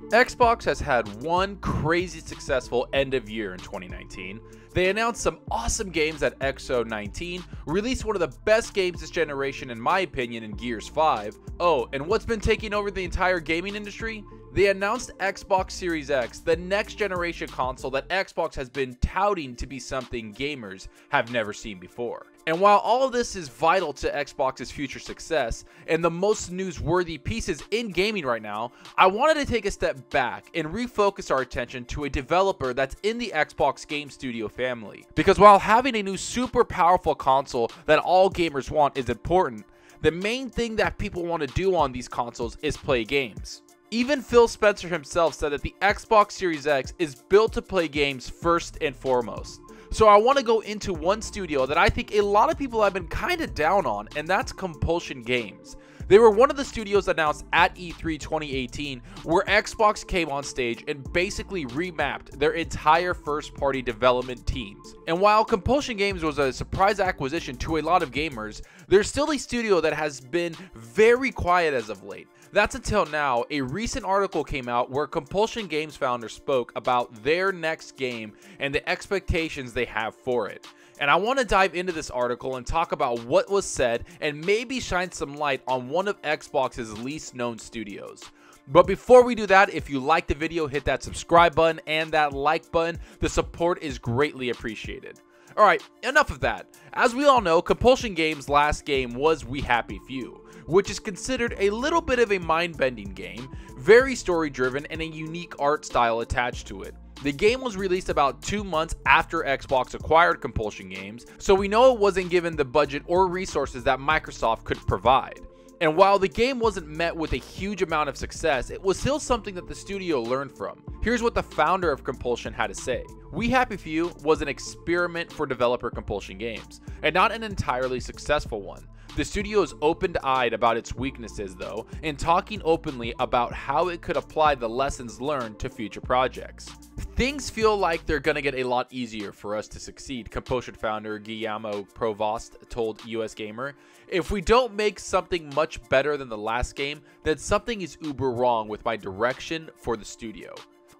Xbox has had one crazy successful end of year in 2019. They announced some awesome games at XO19, released one of the best games this generation in my opinion in Gears 5. Oh, and what's been taking over the entire gaming industry? They announced Xbox Series X, the next generation console that Xbox has been touting to be something gamers have never seen before. And while all of this is vital to Xbox's future success and the most newsworthy pieces in gaming right now, I wanted to take a step back and refocus our attention to a developer that's in the Xbox Game Studio family. Because while having a new super powerful console that all gamers want is important, the main thing that people want to do on these consoles is play games. Even Phil Spencer himself said that the Xbox Series X is built to play games first and foremost. So I want to go into one studio that I think a lot of people have been kind of down on, and that's Compulsion Games. They were one of the studios announced at E3 2018 where Xbox came on stage and basically remapped their entire first-party development teams. And while Compulsion Games was a surprise acquisition to a lot of gamers, there's still a studio that has been very quiet as of late. That's until now. A recent article came out where Compulsion Games founders spoke about their next game and the expectations they have for it. And I want to dive into this article and talk about what was said and maybe shine some light on one of Xbox's least known studios. But before we do that, if you like the video, hit that subscribe button and that like button. The support is greatly appreciated. Alright, enough of that. As we all know, Compulsion Games' last game was We Happy Few, which is considered a little bit of a mind-bending game, very story-driven and a unique art style attached to it. The game was released about 2 months after Xbox acquired Compulsion Games, so we know it wasn't given the budget or resources that Microsoft could provide. And while the game wasn't met with a huge amount of success, it was still something that the studio learned from. Here's what the founder of Compulsion had to say. We Happy Few was an experiment for developer Compulsion Games, and not an entirely successful one. The studio is open-eyed about its weaknesses though, and talking openly about how it could apply the lessons learned to future projects. Things feel like they're gonna get a lot easier for us to succeed, Compulsion founder Guillermo Provost told US Gamer. If we don't make something much better than the last game, then something is uber wrong with my direction for the studio.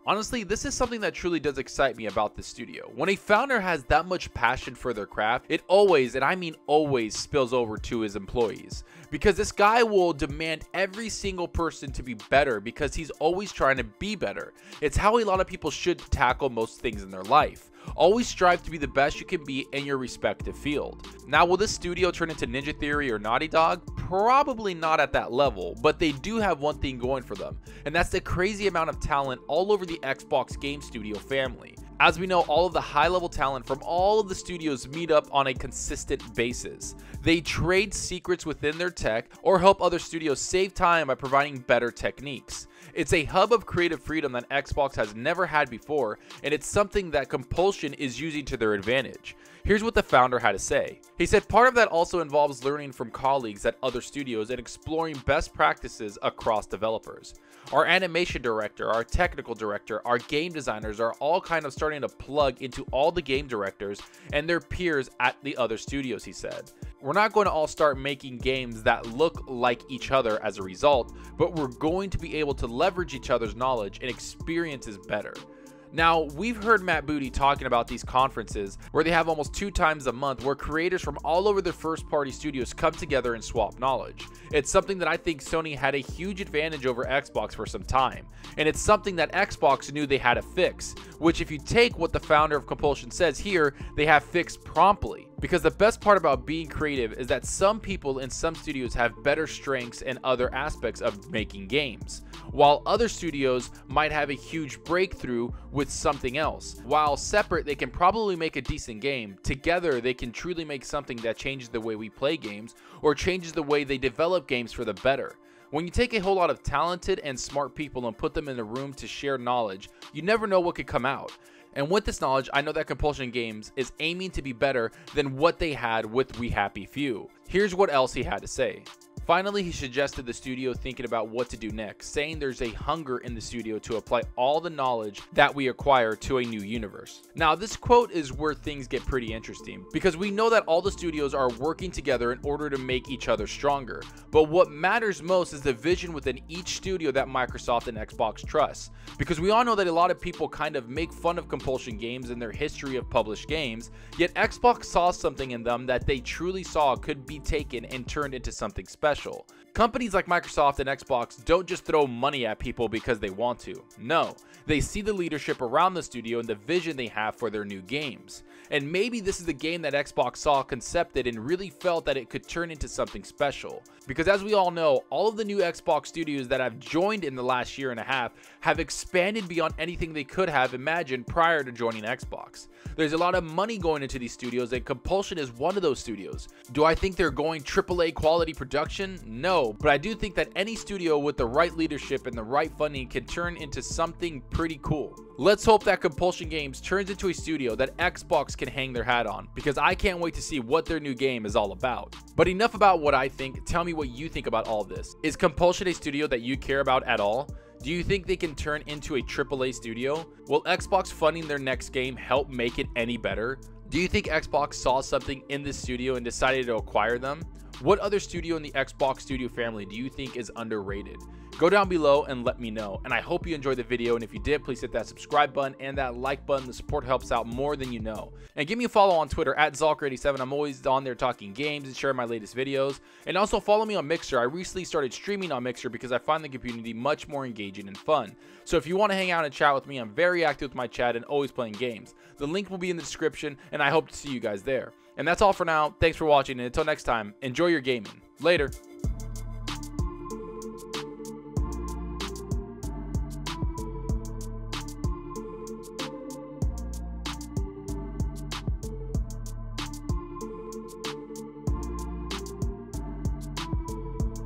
Honestly, this is something that truly does excite me about this studio. When a founder has that much passion for their craft, it always, and I mean always, spills over to his employees. Because this guy will demand every single person to be better because he's always trying to be better. It's how a lot of people should tackle most things in their life. Always strive to be the best you can be in your respective field. Now, will this studio turn into Ninja Theory or Naughty Dog? Probably not at that level, but they do have one thing going for them, and that's the crazy amount of talent all over the Xbox Game Studio family. As we know, all of the high-level talent from all of the studios meet up on a consistent basis. They trade secrets within their tech or help other studios save time by providing better techniques. It's a hub of creative freedom that Xbox has never had before, and it's something that Compulsion is using to their advantage. Here's what the founder had to say. He said part of that also involves learning from colleagues at other studios and exploring best practices across developers. Our animation director, our technical director, our game designers are all kind of starting to plug into all the game directors and their peers at the other studios, he said. We're not going to all start making games that look like each other as a result, but we're going to be able to leverage each other's knowledge and experiences better. Now, we've heard Matt Booty talking about these conferences where they have almost 2 times a month where creators from all over their first-party studios come together and swap knowledge. It's something that I think Sony had a huge advantage over Xbox for some time, and it's something that Xbox knew they had to fix, which if you take what the founder of Compulsion says here, they have fixed promptly. Because the best part about being creative is that some people in some studios have better strengths in other aspects of making games, while other studios might have a huge breakthrough with something else. While separate, they can probably make a decent game. Together, they can truly make something that changes the way we play games or changes the way they develop games for the better. When you take a whole lot of talented and smart people and put them in a room to share knowledge, you never know what could come out. And with this knowledge, I know that Compulsion Games is aiming to be better than what they had with We Happy Few. Here's what else he had to say. Finally, he suggested the studio thinking about what to do next, saying there's a hunger in the studio to apply all the knowledge that we acquire to a new universe. Now, this quote is where things get pretty interesting, because we know that all the studios are working together in order to make each other stronger. But But what matters most is the vision within each studio that Microsoft and Xbox trusts. Because we all know that a lot of people kind of make fun of Compulsion Games and their history of published games, yet Xbox saw something in them that they truly saw could be taken and turned into something special. Companies like Microsoft and Xbox don't just throw money at people because they want to. No, they see the leadership around the studio and the vision they have for their new games. And maybe this is the game that Xbox saw concepted and really felt that it could turn into something special. Because as we all know, all of the new Xbox studios that have joined in the last year and a half have expanded beyond anything they could have imagined prior to joining Xbox. There's a lot of money going into these studios, and Compulsion is one of those studios. Do I think they're going AAA quality production? No, but I do think that any studio with the right leadership and the right funding can turn into something pretty cool. Let's hope that Compulsion Games turns into a studio that Xbox can hang their hat on, because I can't wait to see what their new game is all about. But enough about what I think, tell me what you think about all this. Is Compulsion a studio that you care about at all? Do you think they can turn into a AAA studio? Will Xbox funding their next game help make it any better? Do you think Xbox saw something in this studio and decided to acquire them? What other studio in the Xbox studio family do you think is underrated? Go down below and let me know, and I hope you enjoyed the video, and if you did, please hit that subscribe button and that like button. The support helps out more than you know. And give me a follow on Twitter at Zalker87. I'm always on there talking games and sharing my latest videos. And also follow me on Mixer. I recently started streaming on Mixer because I find the community much more engaging and fun. So if you want to hang out and chat with me, I'm very active with my chat and always playing games. The link will be in the description, and I hope to see you guys there. And that's all for now. Thanks for watching, and until next time, enjoy your gaming. Later.